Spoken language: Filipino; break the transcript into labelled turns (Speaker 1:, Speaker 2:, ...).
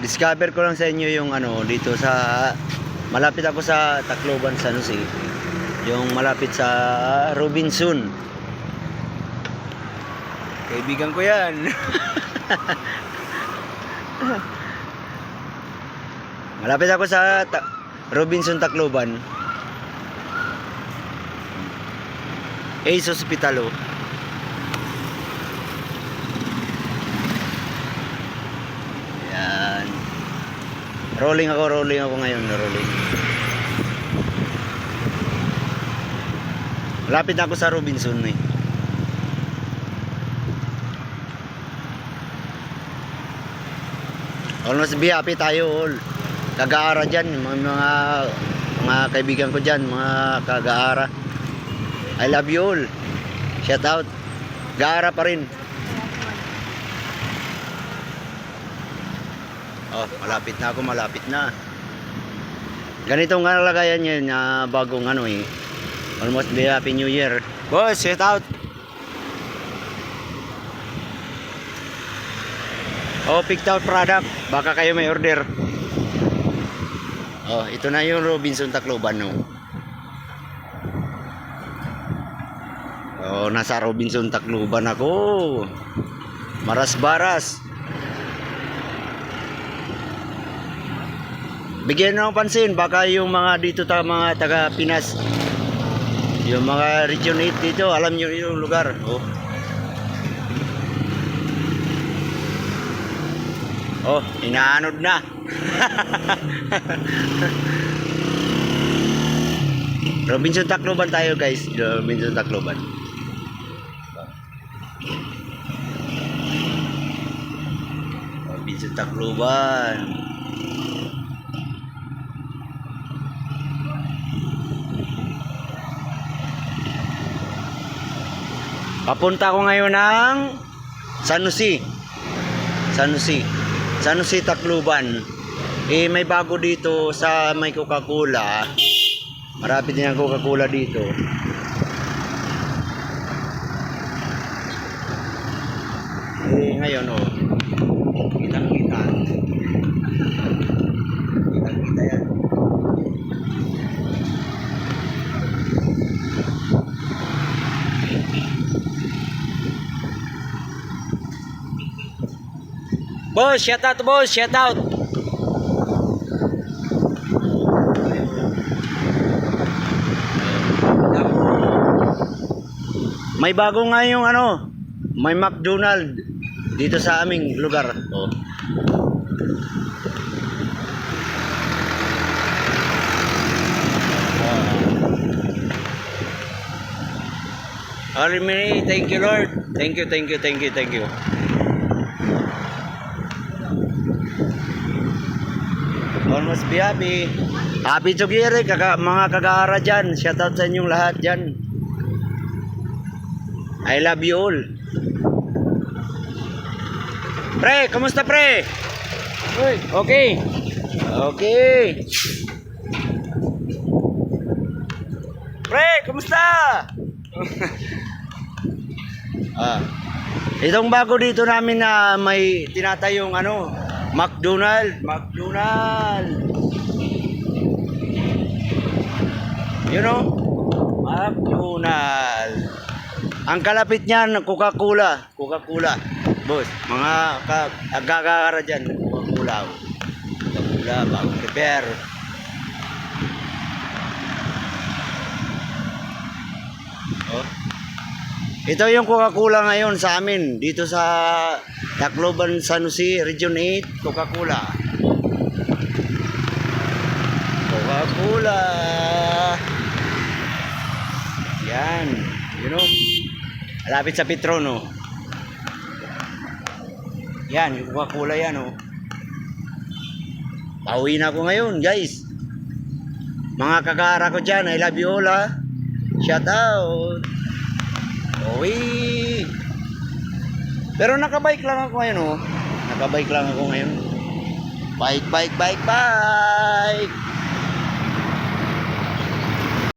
Speaker 1: Discover ko lang sa inyo yung ano dito sa malapit ako sa Tacloban, San Jose. Yung malapit sa Robinson. Kaibigan ko 'yan. Malapit ako sa Robinson, Tacloban. Ace Hospital, oh. Yan. Rolling ako ngayon, rolling. Malapit na ako sa Robinson, eh. Almost be happy tayo, all. Kagaara dyan, mga kaibigan ko dyan, mga kagaara. I love you all. Shout out. Gaara pa rin. Oh, malapit na ako, malapit na. Ganitong kalagayan niya na bagong ano eh. Almost be happy new year. Boss, shout out. Oh, picked out product. Baka kayo may order. Oh, ito na yung Robinson, Tacloban, no. Oh, nasa Robinson, Tacloban ako. Maras-baras. Bigyan ng pansin, baka yung mga dito mga taga Pinas, yung mga Region 8 dito, alam nyo yung lugar. Oh. Oh, inaanod na. Robinson, Tacloban tayo, guys. Robinson, Tacloban. Robinson, Tacloban. Papunta ako ngayon ng San Jose. San Jose. San Jose, Tacloban. Eh, may bago dito sa may Coca-Cola. Marapit din ang Coca-Cola dito. Eh, ngayon, oh. Kitang-kita. Kitang-kita yan. Boss, shout out, boss, shout out. May bago nga yung ano, may McDonald dito sa aming lugar. Oh. Alimini, thank you Lord. Thank you, thank you, thank you, thank you. Almost be happy. Happy Tugiri, mga kagaara dyan. Shout out sa inyong lahat dyan. I love you all. Pre, kumusta pre? Okay. Okay. Pre, kumusta? Itong bago dito namin na may tinatayong ano, McDonald. You know? McDonald. Ang kalapit niyan, Coca-Cola. Boss, mga agagara dyan, Coca-Cola. Coca-Cola, bagong prepare. Oh. Ito yung Coca-Cola ngayon sa amin, dito sa Tacloban, San Jose, Region 8, Coca-Cola. Coca-Cola. Yan, you know. Malapit sa Petrono. Yan, yung Coca-Cola yan, oh. Pauwi na ako ngayon, guys. Mga kagara ko dyan, I love you all, ha. Shout out. Uy. Pero nakabike lang ako ngayon, oh. Nakabike lang ako ngayon. Bike.